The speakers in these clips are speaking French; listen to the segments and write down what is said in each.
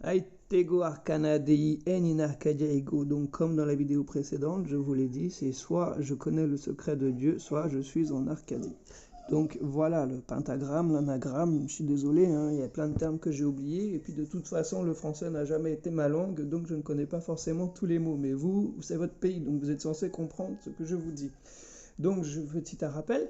Aitego Arcana Dei en Arcadia Ego. Donc, comme dans la vidéo précédente, je vous l'ai dit, c'est soit je connais le secret de Dieu, soit je suis en Arcadie. Donc voilà le pentagramme, l'anagramme, je suis désolé, hein, il y a plein de termes que j'ai oubliés, et puis de toute façon le français n'a jamais été ma langue, donc je ne connais pas forcément tous les mots, mais vous, c'est votre pays, donc vous êtes censé comprendre ce que je vous dis. Donc petit rappel,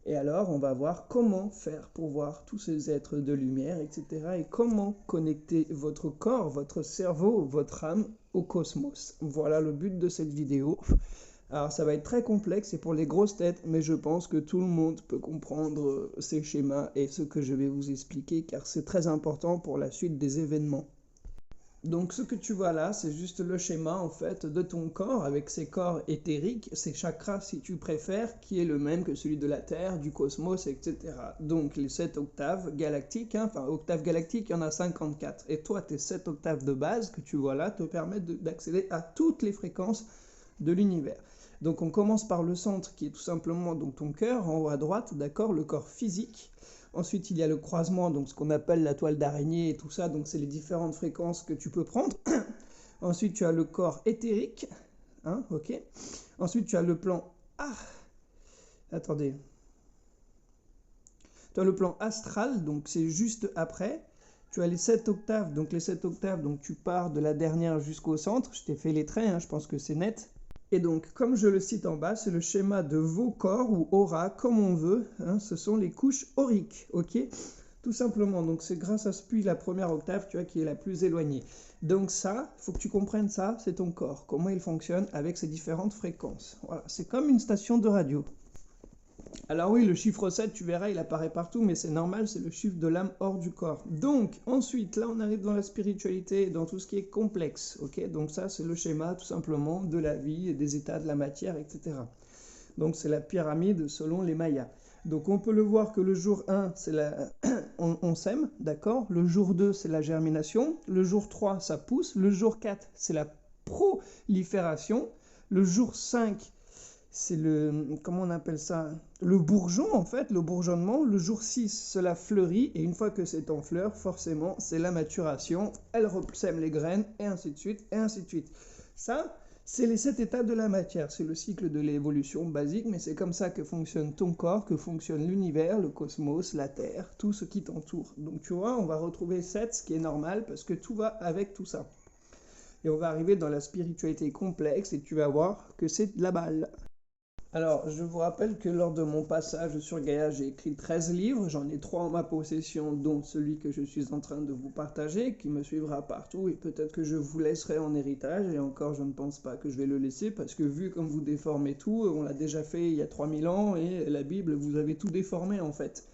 et alors on va voir comment faire pour voir tous ces êtres de lumière, etc. Et comment connecter votre corps, votre cerveau, votre âme au cosmos. Voilà le but de cette vidéo. Alors ça va être très complexe et pour les grosses têtes, mais je pense que tout le monde peut comprendre ces schémas et ce que je vais vous expliquer, car c'est très important pour la suite des événements. Donc ce que tu vois là, c'est juste le schéma en fait de ton corps, avec ses corps éthériques, ses chakras si tu préfères, qui est le même que celui de la Terre, du cosmos, etc. Donc les 7 octaves galactiques, hein, enfin octaves galactiques, il y en a 54. Et toi, tes 7 octaves de base que tu vois là te permettent d'accéder à toutes les fréquences de l'univers. Donc on commence par le centre qui est tout simplement donc ton cœur, en haut à droite, d'accord, le corps physique. Ensuite il y a le croisement, donc ce qu'on appelle la toile d'araignée et tout ça, donc c'est les différentes fréquences que tu peux prendre. Ensuite tu as le corps éthérique, hein, ok. Ensuite tu as le plan... Ah, attendez. Tu as le plan astral, donc c'est juste après. Tu as les 7 octaves, donc les 7 octaves, donc tu pars de la dernière jusqu'au centre. Je t'ai fait les traits, hein, je pense que c'est net. Et donc, comme je le cite en bas, c'est le schéma de vos corps ou aura, comme on veut. Hein, ce sont les couches auriques, ok? Tout simplement. Donc, c'est grâce à ce puits, la première octave, tu vois, qui est la plus éloignée. Donc ça, il faut que tu comprennes ça, c'est ton corps. Comment il fonctionne avec ses différentes fréquences. Voilà, c'est comme une station de radio. Alors oui, le chiffre 7, tu verras, il apparaît partout, mais c'est normal, c'est le chiffre de l'âme hors du corps. Donc, ensuite, là, on arrive dans la spiritualité, dans tout ce qui est complexe, ok? Donc ça, c'est le schéma, tout simplement, de la vie, des états de la matière, etc. Donc c'est la pyramide selon les Mayas. Donc on peut le voir que le jour 1, c'est on sème, d'accord? Le jour 2, c'est la germination. Le jour 3, ça pousse. Le jour 4, c'est la prolifération. Le jour 5, c'est comment on appelle ça? Le bourgeon, en fait, le bourgeonnement. Le jour 6, cela fleurit, et une fois que c'est en fleur, forcément, c'est la maturation. Elle sème les graines, et ainsi de suite, et ainsi de suite. Ça, c'est les 7 états de la matière. C'est le cycle de l'évolution basique, mais c'est comme ça que fonctionne ton corps, que fonctionne l'univers, le cosmos, la Terre, tout ce qui t'entoure. Donc tu vois, on va retrouver 7, ce qui est normal, parce que tout va avec tout ça. Et on va arriver dans la spiritualité complexe, et tu vas voir que c'est de la balle. Alors, je vous rappelle que lors de mon passage sur Gaïa, j'ai écrit 13 livres, j'en ai 3 en ma possession, dont celui que je suis en train de vous partager, qui me suivra partout, et peut-être que je vous laisserai en héritage, et encore je ne pense pas que je vais le laisser, parce que vu comme vous déformez tout, on l'a déjà fait il y a 3000 ans, et la Bible, vous avez tout déformé en fait.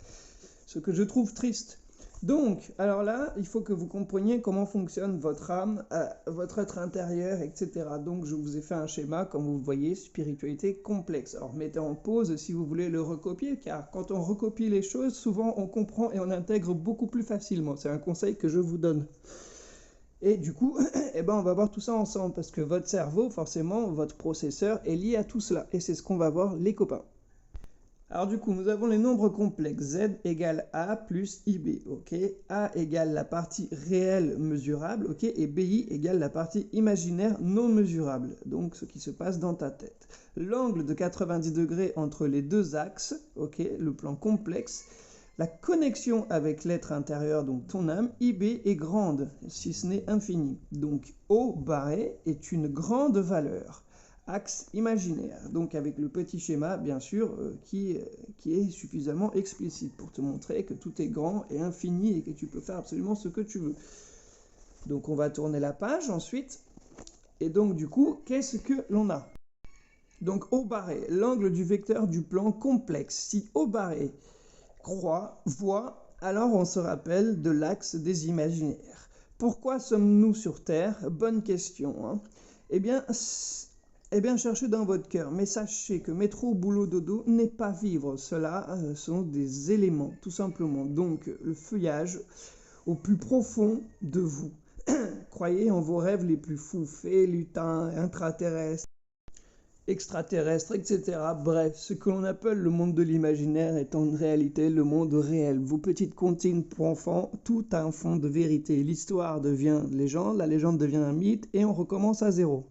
Ce que je trouve triste. Donc, alors là, il faut que vous compreniez comment fonctionne votre âme, votre être intérieur, etc. Donc, je vous ai fait un schéma, comme vous voyez, spiritualité complexe. Alors, mettez en pause si vous voulez le recopier, car quand on recopie les choses, souvent on comprend et on intègre beaucoup plus facilement. C'est un conseil que je vous donne. Et du coup, eh ben, on va voir tout ça ensemble, parce que votre cerveau, forcément, votre processeur est lié à tout cela. Et c'est ce qu'on va voir, les copains. Alors du coup, nous avons les nombres complexes. Z égale A plus IB, ok? A égale la partie réelle mesurable, ok? Et BI égale la partie imaginaire non mesurable, donc ce qui se passe dans ta tête. L'angle de 90 degrés entre les deux axes, ok? Le plan complexe. La connexion avec l'être intérieur, donc ton âme, IB est grande, si ce n'est infinie. Donc O barré est une grande valeur. Axe imaginaire, donc avec le petit schéma, bien sûr, qui est suffisamment explicite pour te montrer que tout est grand et infini et que tu peux faire absolument ce que tu veux. Donc on va tourner la page ensuite. Et donc du coup, qu'est-ce que l'on a? Donc O barré, l'angle du vecteur du plan complexe. Si O barré croît, voit, alors on se rappelle de l'axe des imaginaires. Pourquoi sommes-nous sur Terre? Bonne question, hein. Eh bien, cherchez dans votre cœur, mais sachez que métro, boulot, dodo n'est pas vivre. Cela sont des éléments, tout simplement. Donc, le feuillage au plus profond de vous. Croyez en vos rêves les plus fous, fées, lutins, intraterrestres. extraterrestres, etc. Bref, ce que l'on appelle le monde de l'imaginaire est en réalité le monde réel. Vos petites comptines pour enfants, tout a un fond de vérité. L'histoire devient légende, la légende devient un mythe et on recommence à zéro.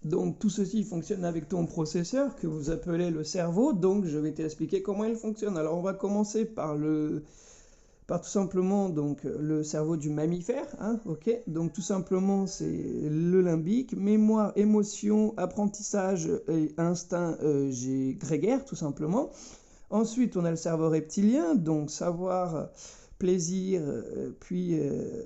Donc tout ceci fonctionne avec ton processeur que vous appelez le cerveau, donc je vais t'expliquer comment il fonctionne. Alors on va commencer par tout simplement donc le cerveau du mammifère, hein, ok. Donc tout simplement c'est le limbique, mémoire, émotion, apprentissage et instinct grégaire tout simplement. Ensuite on a le cerveau reptilien, donc savoir, plaisir, puis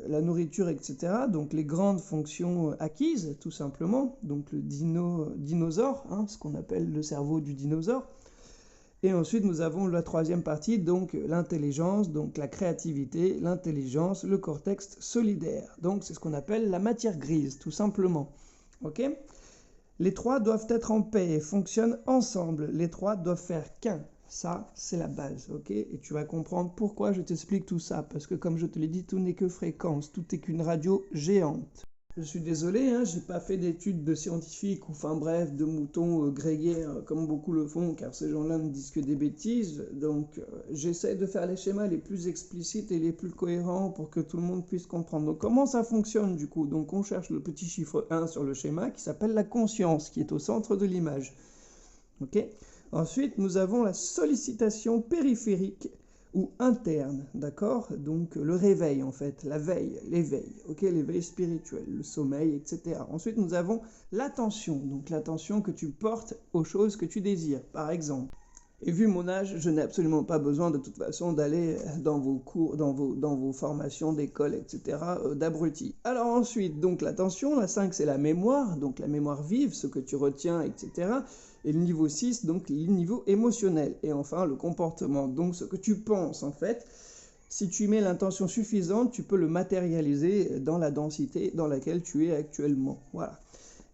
la nourriture, etc. Donc les grandes fonctions acquises tout simplement, donc le dinosaure, hein, ce qu'on appelle le cerveau du dinosaure. Et ensuite, nous avons la troisième partie, donc l'intelligence, donc la créativité, l'intelligence, le cortex solidaire. Donc, c'est ce qu'on appelle la matière grise, tout simplement. Ok ? Les trois doivent être en paix et fonctionnent ensemble. Les trois doivent faire qu'un. Ça, c'est la base, ok ? Et tu vas comprendre pourquoi je t'explique tout ça. Parce que, comme je te l'ai dit, tout n'est que fréquence. Tout n'est qu'une radio géante. Je suis désolé, hein, j'ai pas fait d'études de scientifiques ou enfin bref de moutons grégaires comme beaucoup le font car ces gens-là ne disent que des bêtises. Donc j'essaie de faire les schémas les plus explicites et les plus cohérents pour que tout le monde puisse comprendre. Donc comment ça fonctionne du coup? Donc on cherche le petit chiffre 1 sur le schéma qui s'appelle la conscience qui est au centre de l'image. Ok. Ensuite nous avons la sollicitation périphérique ou interne, d'accord? Donc le réveil en fait, la veille, l'éveil, ok? L'éveil spirituel, le sommeil, etc. Ensuite nous avons l'attention, donc l'attention que tu portes aux choses que tu désires, par exemple. Et vu mon âge, je n'ai absolument pas besoin de toute façon d'aller dans vos cours, dans vos formations d'école, etc., d'abrutis. Alors ensuite, donc l'attention, la 5 c'est la mémoire, donc la mémoire vive, ce que tu retiens, etc. Et le niveau 6, donc le niveau émotionnel. Et enfin, le comportement, donc ce que tu penses en fait. Si tu mets l'intention suffisante, tu peux le matérialiser dans la densité dans laquelle tu es actuellement. Voilà.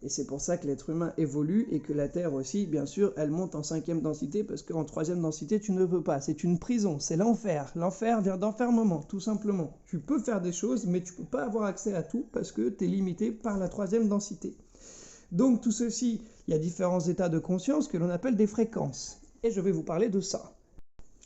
Et c'est pour ça que l'être humain évolue et que la Terre aussi, bien sûr, elle monte en 5e densité parce qu'en 3e densité, tu ne peux pas. C'est une prison, c'est l'enfer. L'enfer vient d'enfermement, tout simplement. Tu peux faire des choses, mais tu ne peux pas avoir accès à tout parce que tu es limité par la 3e densité. Donc tout ceci, il y a différents états de conscience que l'on appelle des fréquences. Et je vais vous parler de ça.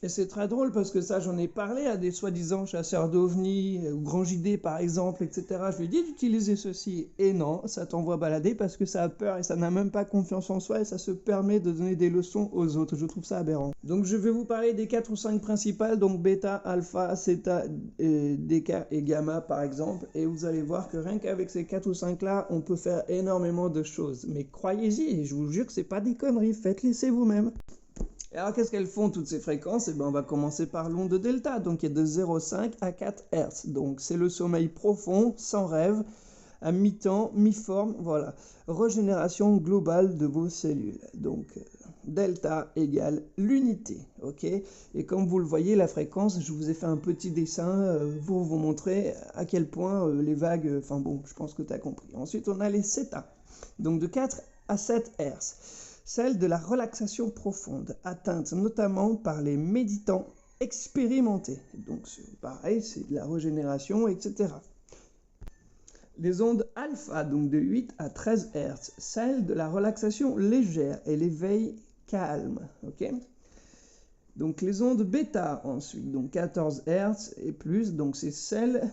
Et c'est très drôle parce que ça, j'en ai parlé à des soi-disant chasseurs d'ovnis, ou Grand JD par exemple, etc. Je lui ai dit d'utiliser ceci. Et non, ça t'envoie balader parce que ça a peur et ça n'a même pas confiance en soi et ça se permet de donner des leçons aux autres. Je trouve ça aberrant. Donc je vais vous parler des 4 ou 5 principales, donc bêta, alpha, zeta, déca et gamma par exemple. Et vous allez voir que rien qu'avec ces 4 ou 5 là, on peut faire énormément de choses. Mais croyez-y, je vous jure que c'est pas des conneries, faites-les vous-même. Alors qu'est-ce qu'elles font toutes ces fréquences? Eh bien, on va commencer par l'onde delta, donc qui est de 0,5 à 4 Hz. Donc c'est le sommeil profond, sans rêve, à mi-temps, mi-forme, voilà. Régénération globale de vos cellules. Donc delta égale l'unité, ok? Et comme vous le voyez, la fréquence, je vous ai fait un petit dessin pour vous montrer à quel point les vagues, enfin bon, je pense que tu as compris. Ensuite, on a les zeta, donc de 4 à 7 Hz. Celle de la relaxation profonde, atteinte notamment par les méditants expérimentés. Donc pareil, c'est de la régénération, etc. Les ondes alpha, donc de 8 à 13 Hz, celle de la relaxation légère et l'éveil calme. Okay, donc les ondes bêta ensuite, donc 14 Hz et plus, donc c'est celle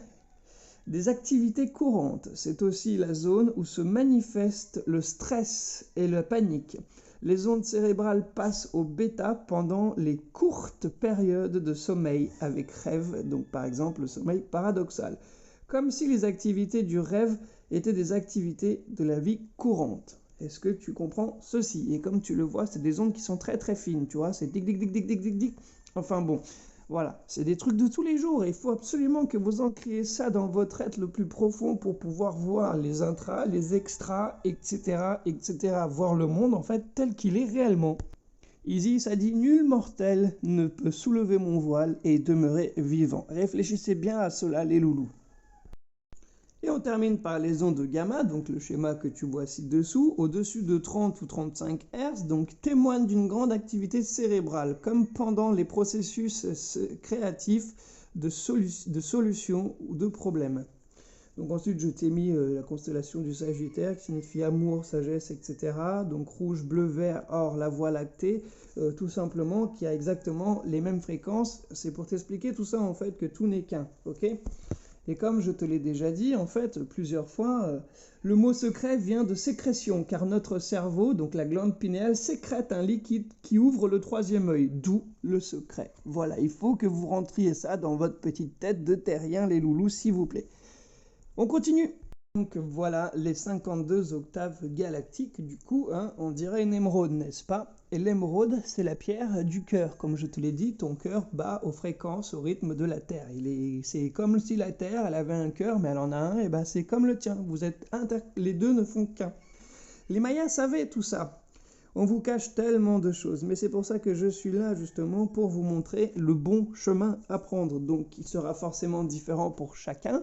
des activités courantes. C'est aussi la zone où se manifeste le stress et la panique. Les ondes cérébrales passent au bêta pendant les courtes périodes de sommeil avec rêve, donc par exemple le sommeil paradoxal, comme si les activités du rêve étaient des activités de la vie courante. Est-ce que tu comprends ceci? Et comme tu le vois, c'est des ondes qui sont très très fines, tu vois, c'est dic dic dic dic dic dic dic. Enfin bon, voilà, c'est des trucs de tous les jours et il faut absolument que vous ancriez ça dans votre être le plus profond pour pouvoir voir les intras, les extras, etc., etc., voir le monde en fait tel qu'il est réellement. Isis a dit « Nul mortel ne peut soulever mon voile et demeurer vivant ». Réfléchissez bien à cela les loulous. Et on termine par les ondes gamma, donc le schéma que tu vois ci-dessous, au-dessus de 30 ou 35 Hz, donc témoignent d'une grande activité cérébrale, comme pendant les processus créatifs de solution ou de problèmes. Donc ensuite, je t'ai mis la constellation du Sagittaire, qui signifie amour, sagesse, etc. Donc rouge, bleu, vert, or, la Voie lactée, tout simplement, qui a exactement les mêmes fréquences. C'est pour t'expliquer tout ça, en fait, que tout n'est qu'un, ok? Et comme je te l'ai déjà dit, en fait, plusieurs fois, le mot secret vient de sécrétion, car notre cerveau, donc la glande pinéale, sécrète un liquide qui ouvre le troisième œil, d'où le secret. Voilà, il faut que vous rentriez ça dans votre petite tête de terrien, les loulous, s'il vous plaît. On continue. Donc voilà les 52 octaves galactiques, du coup, hein, on dirait une émeraude, n'est-ce pas? Et l'émeraude, c'est la pierre du cœur. Comme je te l'ai dit, ton cœur bat aux fréquences, au rythme de la Terre. C'est comme si la Terre, elle avait un cœur, mais elle en a un, et ben c'est comme le tien. Vous êtes les deux ne font qu'un. Les Mayas savaient tout ça. On vous cache tellement de choses, mais c'est pour ça que je suis là justement pour vous montrer le bon chemin à prendre. Donc il sera forcément différent pour chacun,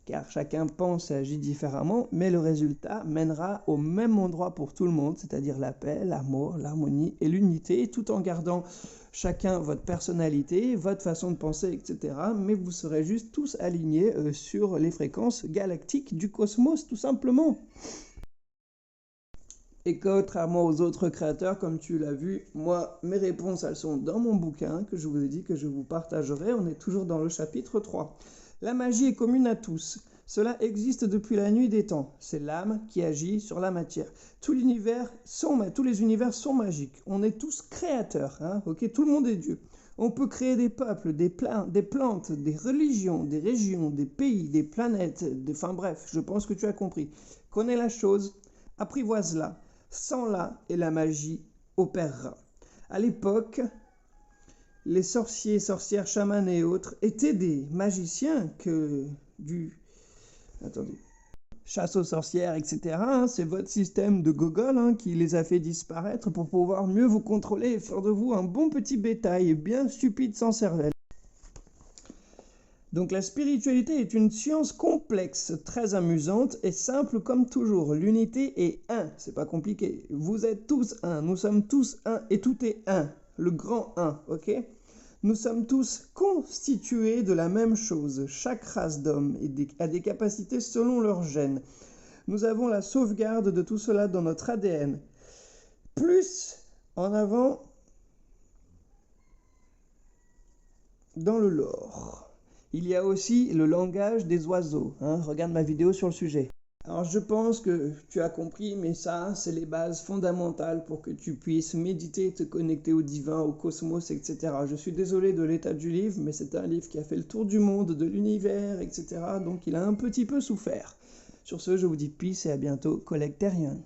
car chacun pense et agit différemment, mais le résultat mènera au même endroit pour tout le monde, c'est-à-dire la paix, l'amour, l'harmonie et l'unité, tout en gardant chacun votre personnalité, votre façon de penser, etc. Mais vous serez juste tous alignés sur les fréquences galactiques du cosmos, tout simplement. Et contrairement aux autres créateurs, comme tu l'as vu, moi, mes réponses, elles sont dans mon bouquin, que je vous ai dit que je vous partagerai. On est toujours dans le chapitre 3. La magie est commune à tous. Cela existe depuis la nuit des temps. C'est l'âme qui agit sur la matière. Tous les univers sont magiques. On est tous créateurs, hein, ok? Tout le monde est Dieu. On peut créer des peuples, des plantes, des religions, des régions, des pays, des planètes, enfin bref, je pense que tu as compris. Connais la chose, apprivoise-la. Sans-la et la magie opérera. À l'époque, les sorciers, sorcières, chamans et autres étaient des magiciens chasse aux sorcières, etc. Hein, c'est votre système de gogol hein, qui les a fait disparaître pour pouvoir mieux vous contrôler et faire de vous un bon petit bétail bien stupide sans cervelle. Donc la spiritualité est une science complexe, très amusante et simple comme toujours. L'unité est un, c'est pas compliqué. Vous êtes tous un, nous sommes tous un et tout est un, le grand un, ok? Nous sommes tous constitués de la même chose. Chaque race d'hommes a des capacités selon leur gène. Nous avons la sauvegarde de tout cela dans notre ADN. Plus en avant dans le lore. Il y a aussi le langage des oiseaux. Hein, regarde ma vidéo sur le sujet. Alors je pense que tu as compris, mais ça, c'est les bases fondamentales pour que tu puisses méditer, te connecter au divin, au cosmos, etc. Je suis désolé de l'état du livre, mais c'est un livre qui a fait le tour du monde, de l'univers, etc. Donc il a un petit peu souffert. Sur ce, je vous dis peace et à bientôt, collectérien.